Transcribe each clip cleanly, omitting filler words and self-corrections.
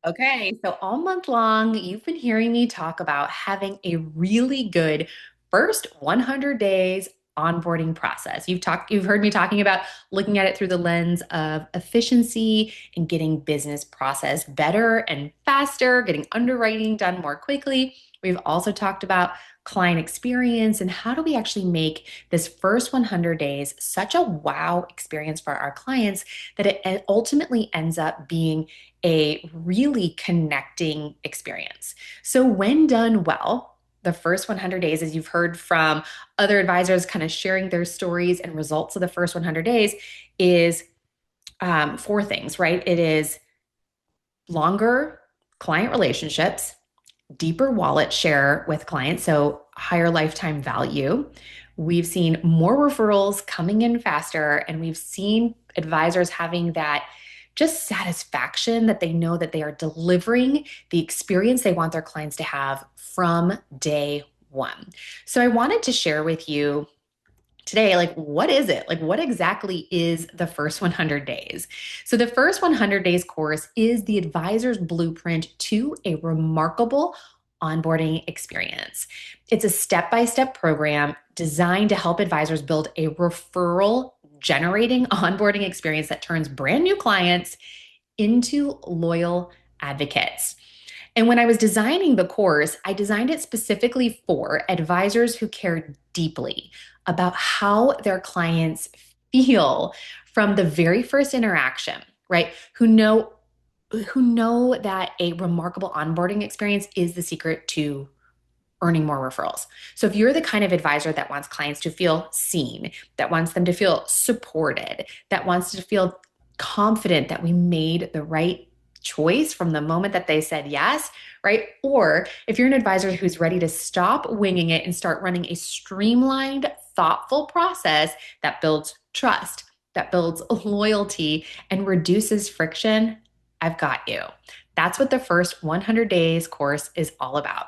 Okay, so all month long, you've been hearing me talk about having a really good first 100 days onboarding process. You've heard me talking about looking at it through the lens of efficiency and getting business process better and faster, getting underwriting done more quickly. We've also talked about client experience and how do we actually make this first 100 days such a wow experience for our clients that it ultimately ends up being a really connecting experience. So, when done well, the first 100 days, as you've heard from other advisors kind of sharing their stories and results of the first 100 days, is four things, right? It is longer client relationships, deeper wallet share with clients, so higher lifetime value. We've seen more referrals coming in faster, and we've seen advisors having that just satisfaction that they know that they are delivering the experience they want their clients to have from day one. So I wanted to share with you today, like, what is it? Like, what exactly is the first 100 days? So, the first 100 days course is the advisor's blueprint to a remarkable onboarding experience. It's a step by step program designed to help advisors build a referral generating onboarding experience that turns brand new clients into loyal advocates. And when I was designing the course, I designed it specifically for advisors who care deeply about how their clients feel from the very first interaction, right? Who know that a remarkable onboarding experience is the secret to earning more referrals. So if you're the kind of advisor that wants clients to feel seen, that wants them to feel supported, that wants to feel confident that we made the right choice from the moment that they said yes, right? Or if you're an advisor who's ready to stop winging it and start running a streamlined, thoughtful process that builds trust, that builds loyalty, and reduces friction, I've got you. That's what the first 100 days course is all about.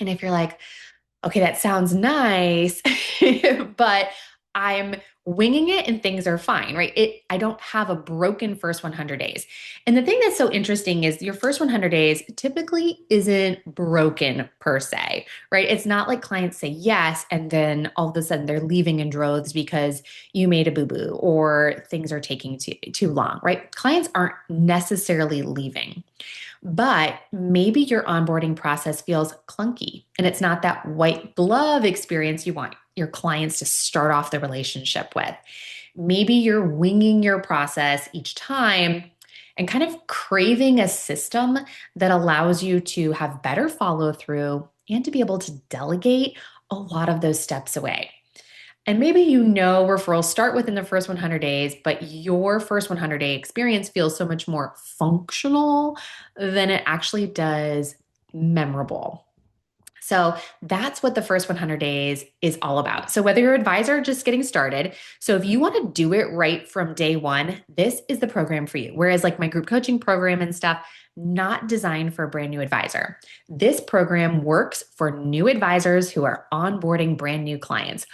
And if you're like, okay, that sounds nice, but I'm winging it and things are fine, right? I don't have a broken first 100 days. And the thing that's so interesting is your first 100 days typically isn't broken per se, right? It's not like clients say yes and then all of a sudden they're leaving in droves because you made a boo-boo or things are taking too long, right? Clients aren't necessarily leaving. But maybe your onboarding process feels clunky and it's not that white glove experience you want your clients to start off the relationship with. Maybe you're winging your process each time and kind of craving a system that allows you to have better follow through and to be able to delegate a lot of those steps away. And maybe you know referrals start within the first 100 days, but your first 100-day experience feels so much more functional than it actually does memorable. So that's what the first 100 days is all about. So whether you're an advisor or just getting started, so if you want to do it right from day one, this is the program for you. Whereas like my group coaching program and stuff, not designed for a brand new advisor. This program works for new advisors who are onboarding brand new clients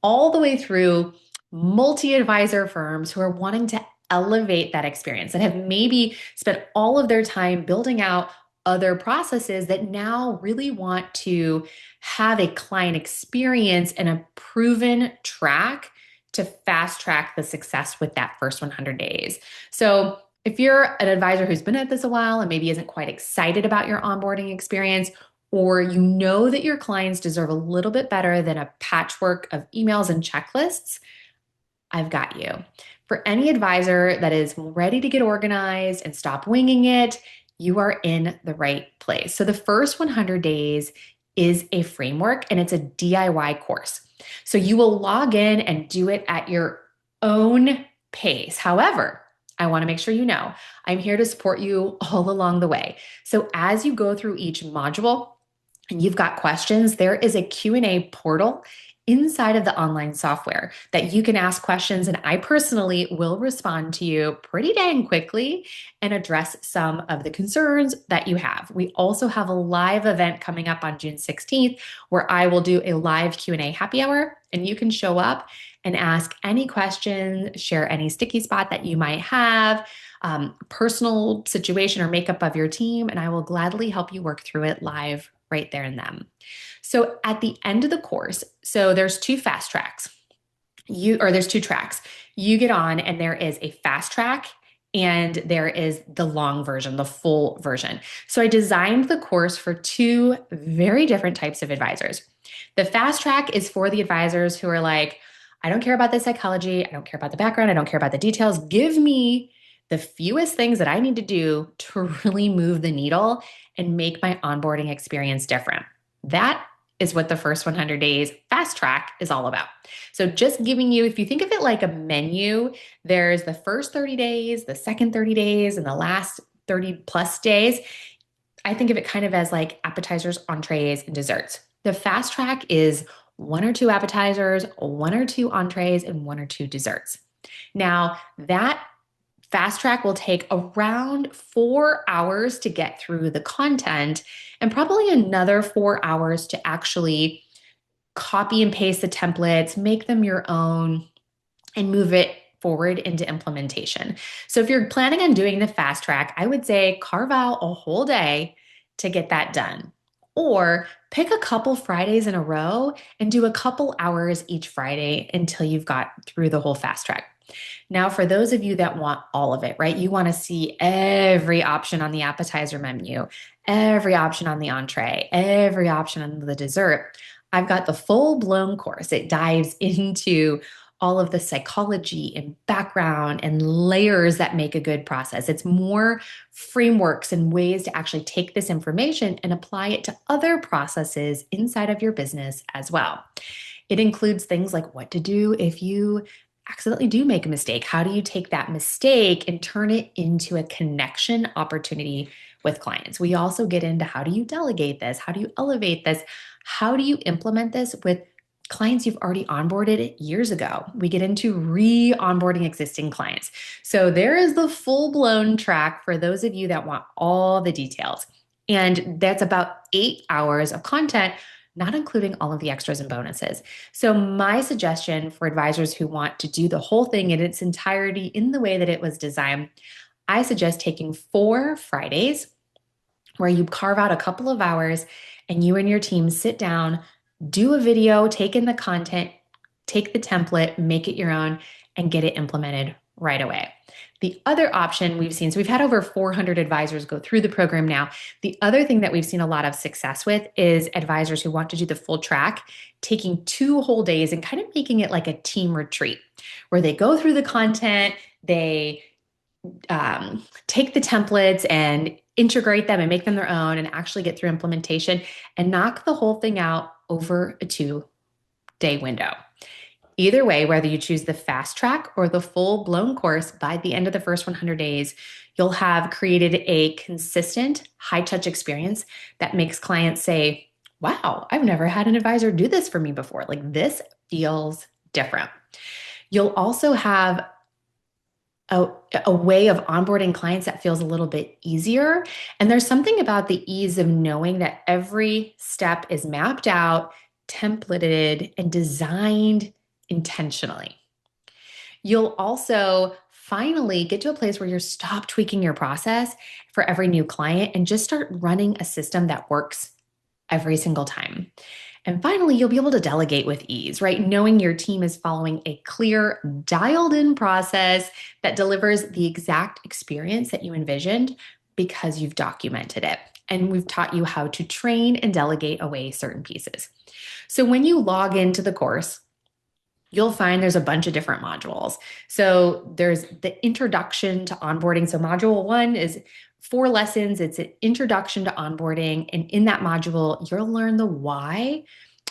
all the way through multi-advisor firms who are wanting to elevate that experience that have maybe spent all of their time building out other processes that now really want to have a client experience and a proven track to fast track the success with that first 100 days. So if you're an advisor who's been at this a while and maybe isn't quite excited about your onboarding experience, or you know that your clients deserve a little bit better than a patchwork of emails and checklists, I've got you. For any advisor that is ready to get organized and stop winging it, you are in the right place. So the first 100 days is a framework and it's a DIY course. So you will log in and do it at your own pace. However, I want to make sure you know I'm here to support you all along the way. So as you go through each module, and you've got questions, there is a Q&A portal inside of the online software that you can ask questions, and I personally will respond to you pretty dang quickly and address some of the concerns that you have. We also have a live event coming up on June 16th where I will do a live Q&A happy hour And you can show up and ask any question, share any sticky spot that you might have, personal situation or makeup of your team, and I will gladly help you work through it live right there and then. So at the end of the course, so there's two fast tracks. There's two tracks. You get on and there is a fast track and there is the long version, the full version. So I designed the course for two very different types of advisors. The fast track is for the advisors who are like, I don't care about the psychology. I don't care about the background. I don't care about the details. Give me the fewest things that I need to do to really move the needle and make my onboarding experience different. That is what the first 100 days fast track is all about. So just giving you, if you think of it like a menu, there's the first 30 days, the second 30 days, and the last 30 plus days. I think of it kind of as like appetizers, entrees, and desserts. The fast track is one or two appetizers, one or two entrees, and one or two desserts. Now, that fast track will take around 4 hours to get through the content and probably another 4 hours to actually copy and paste the templates, make them your own, and move it forward into implementation. So if you're planning on doing the fast track, I would say carve out a whole day to get that done. Or pick a couple Fridays in a row and do a couple hours each Friday until you've got through the whole fast track. Now, for those of you that want all of it, right? You want to see every option on the appetizer menu, every option on the entree, every option on the dessert. I've got the full-blown course. It dives into all of the psychology and background and layers that make a good process. It's more frameworks and ways to actually take this information and apply it to other processes inside of your business as well. It includes things like what to do if you accidentally do make a mistake. How do you take that mistake and turn it into a connection opportunity with clients? We also get into how do you delegate this? How do you elevate this? How do you implement this with clients you've already onboarded years ago? We get into re-onboarding existing clients. So there is the full-blown track for those of you that want all the details. And that's about 8 hours of content, not including all of the extras and bonuses. So my suggestion for advisors who want to do the whole thing in its entirety in the way that it was designed, I suggest taking 4 Fridays where you carve out a couple of hours and you and your team sit down, do a video, take in the content, take the template, make it your own, and get it implemented right away. The other option we've seen, so we've had over 400 advisors go through the program now. The other thing that we've seen a lot of success with is advisors who want to do the full track, taking 2 whole days and kind of making it like a team retreat where they go through the content, they take the templates and integrate them and make them their own and actually get through implementation and knock the whole thing out over a 2-day window. Either way, whether you choose the fast track or the full-blown course, by the end of the first 100 days, you'll have created a consistent high-touch experience that makes clients say, wow, I've never had an advisor do this for me before. Like, this feels different. You'll also have a way of onboarding clients that feels a little bit easier. And there's something about the ease of knowing that every step is mapped out, templated, and designed intentionally. You'll also finally get to a place where you're stop tweaking your process for every new client and just start running a system that works every single time. And finally, you'll be able to delegate with ease, right? Knowing your team is following a clear, dialed in process that delivers the exact experience that you envisioned because you've documented it. And we've taught you how to train and delegate away certain pieces. So when you log into the course, you'll find there's a bunch of different modules. So there's the introduction to onboarding. So module 1 is 4 lessons. It's an introduction to onboarding. And in that module, you'll learn the why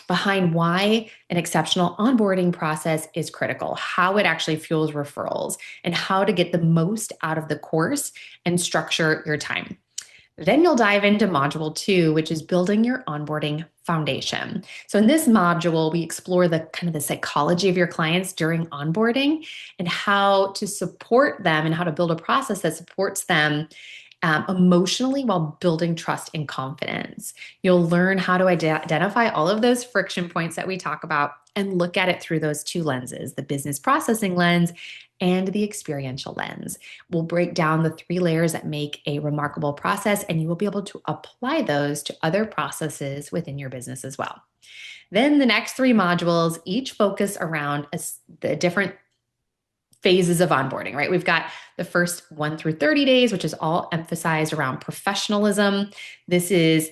behind why an exceptional onboarding process is critical, how it actually fuels referrals, and how to get the most out of the course and structure your time. Then you'll dive into module 2, which is building your onboarding foundation. So in this module, we explore the kind of the psychology of your clients during onboarding and how to support them and how to build a process that supports them emotionally while building trust and confidence. You'll learn how to identify all of those friction points that we talk about and look at it through those two lenses, the business processing lens and the experiential lens. We'll break down the three layers that make a remarkable process, and you will be able to apply those to other processes within your business as well. Then the next three modules each focus around the different phases of onboarding, right? We've got the first 1 through 30 days, which is all emphasized around professionalism. This is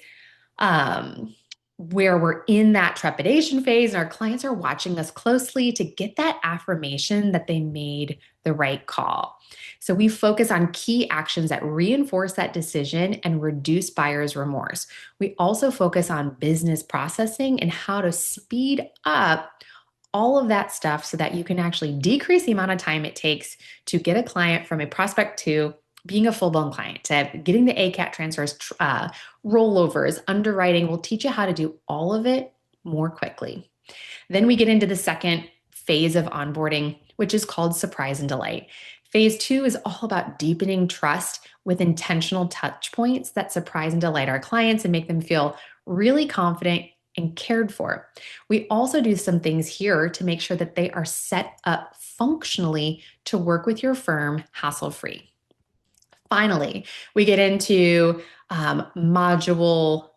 where we're in that trepidation phase and our clients are watching us closely to get that affirmation that they made the right call. So we focus on key actions that reinforce that decision and reduce buyer's remorse. We also focus on business processing and how to speed up all of that stuff so that you can actually decrease the amount of time it takes to get a client from a prospect to being a full-blown client, to getting the ACAT transfers, rollovers, underwriting. We'll teach you how to do all of it more quickly. Then we get into the second phase of onboarding, which is called surprise and delight. Phase 2 is all about deepening trust with intentional touch points that surprise and delight our clients and make them feel really confident and cared for. We also do some things here to make sure that they are set up functionally to work with your firm hassle-free. Finally, we get into module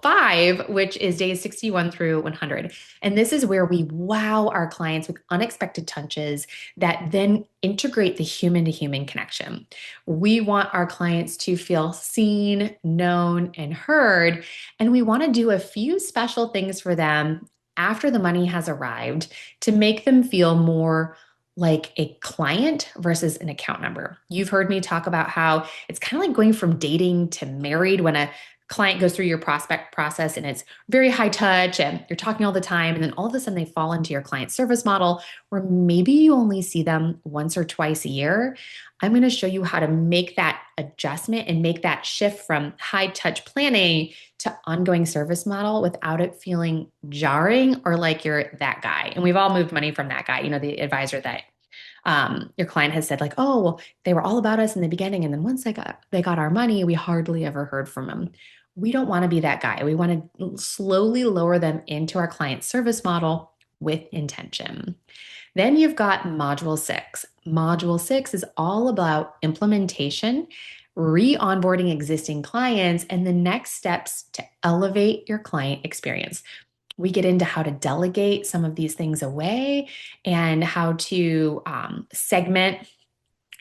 5, which is days 61 through 100. And this is where we wow our clients with unexpected touches that then integrate the human to human connection. We want our clients to feel seen, known, and heard. And we want to do a few special things for them after the money has arrived to make them feel more like a client versus an account number. You've heard me talk about how it's kind of like going from dating to married when a client goes through your prospect process and it's very high touch and you're talking all the time. And then all of a sudden they fall into your client service model where maybe you only see them once or twice a year. I'm going to show you how to make that adjustment and make that shift from high touch planning to ongoing service model without it feeling jarring or like you're that guy. And we've all moved money from that guy, the advisor that your client has said like, oh, well, they were all about us in the beginning. And then once they got our money, we hardly ever heard from them. We don't want to be that guy. We want to slowly lower them into our client service model with intention. Then you've got module 6. Module 6 is all about implementation, re-onboarding existing clients, and the next steps to elevate your client experience. We get into how to delegate some of these things away and how to segment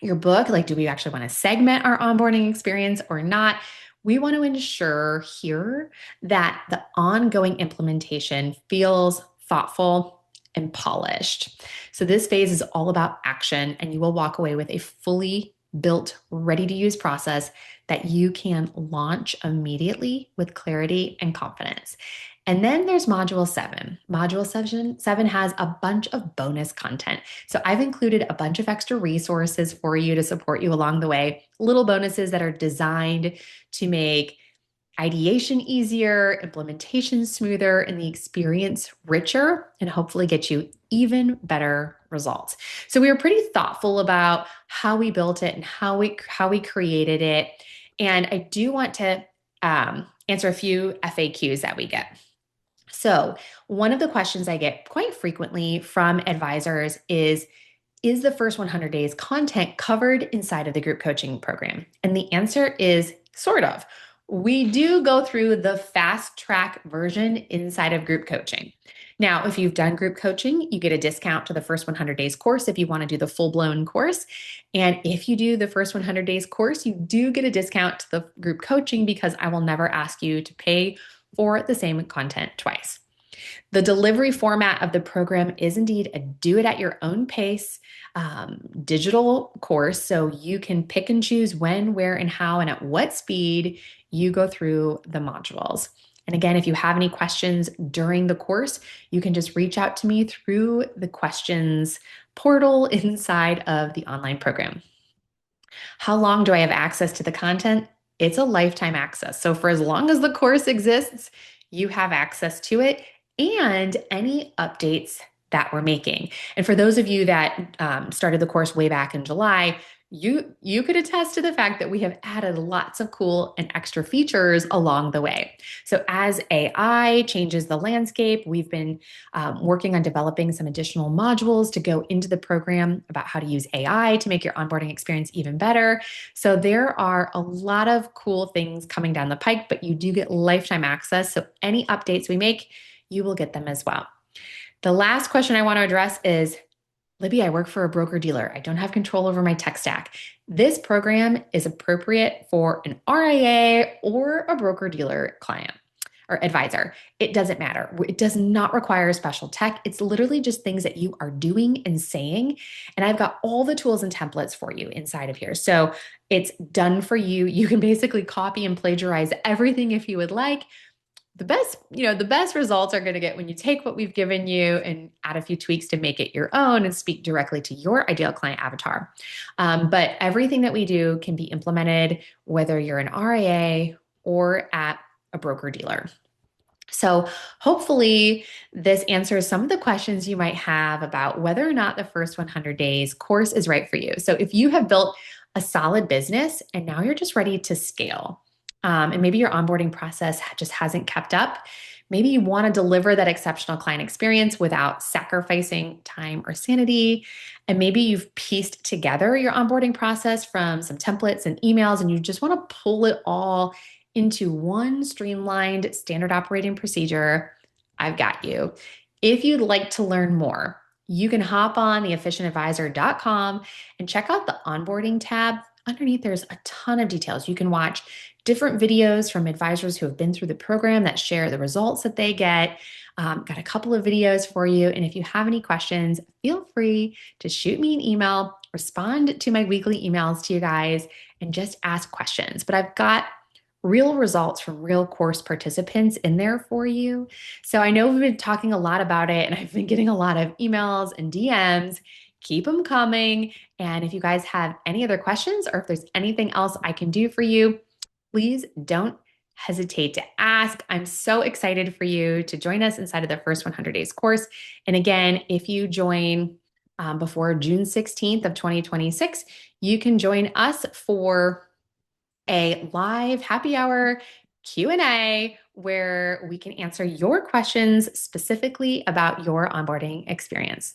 your book. Like, do we actually want to segment our onboarding experience or not? We want to ensure here that the ongoing implementation feels thoughtful and polished. So this phase is all about action, and you will walk away with a fully built, ready-to-use process that you can launch immediately with clarity and confidence. And then there's module 7. Module 7 has a bunch of bonus content. So I've included a bunch of extra resources for you to support you along the way, little bonuses that are designed to make ideation easier, implementation smoother, and the experience richer, and hopefully get you even better results. So we were pretty thoughtful about how we built it and how we created it. And I do want to answer a few FAQs that we get. So one of the questions I get quite frequently from advisors is the first 100 days content covered inside of the group coaching program? And the answer is sort of. We do go through the fast track version inside of group coaching. Now, if you've done group coaching, you get a discount to the first 100 days course if you want to do the full-blown course. And if you do the first 100 days course, you do get a discount to the group coaching because I will never ask you to pay for the same content twice. The delivery format of the program is indeed a do it at your own pace digital course. So you can pick and choose when, where, and how, and at what speed you go through the modules. And again, if you have any questions during the course, you can just reach out to me through the questions portal inside of the online program. How long do I have access to the content? It's a lifetime access. So for as long as the course exists, you have access to it and any updates that we're making. And for those of you that started the course way back in July, You could attest to the fact that we have added lots of cool and extra features along the way. So as AI changes the landscape, we've been working on developing some additional modules to go into the program about how to use AI to make your onboarding experience even better. So there are a lot of cool things coming down the pike, but you do get lifetime access. So any updates we make, you will get them as well. The last question I want to address is, Libby, I work for a broker dealer. I don't have control over my tech stack. This program is appropriate for an RIA or a broker dealer client or advisor. It doesn't matter. It does not require special tech. It's literally just things that you are doing and saying. And I've got all the tools and templates for you inside of here. So it's done for you. You can basically copy and plagiarize everything if you would like. The best results are going to get when you take what we've given you and add a few tweaks to make it your own and speak directly to your ideal client avatar. But everything that we do can be implemented whether you're an RIA or at a broker dealer. So hopefully this answers some of the questions you might have about whether or not the first 100 days course is right for you. So if you have built a solid business and now you're just ready to scale, and maybe your onboarding process just hasn't kept up, maybe you want to deliver that exceptional client experience without sacrificing time or sanity, and maybe you've pieced together your onboarding process from some templates and emails, and you just want to pull it all into one streamlined standard operating procedure, I've got you. If you'd like to learn more, you can hop on theefficientadvisor.com and check out the onboarding tab. Underneath, there's a ton of details. You can watch different videos from advisors who have been through the program that share the results that they get. Got a couple of videos for you. And if you have any questions, feel free to shoot me an email, respond to my weekly emails to you guys, and just ask questions. But I've got real results from real course participants in there for you. So I know we've been talking a lot about it and I've been getting a lot of emails and DMs. Keep them coming. And if you guys have any other questions or if there's anything else I can do for you, please don't hesitate to ask. I'm so excited for you to join us inside of the first 100 days course. And again, if you join before June 16th of 2026, you can join us for a live happy hour Q&A where we can answer your questions specifically about your onboarding experience.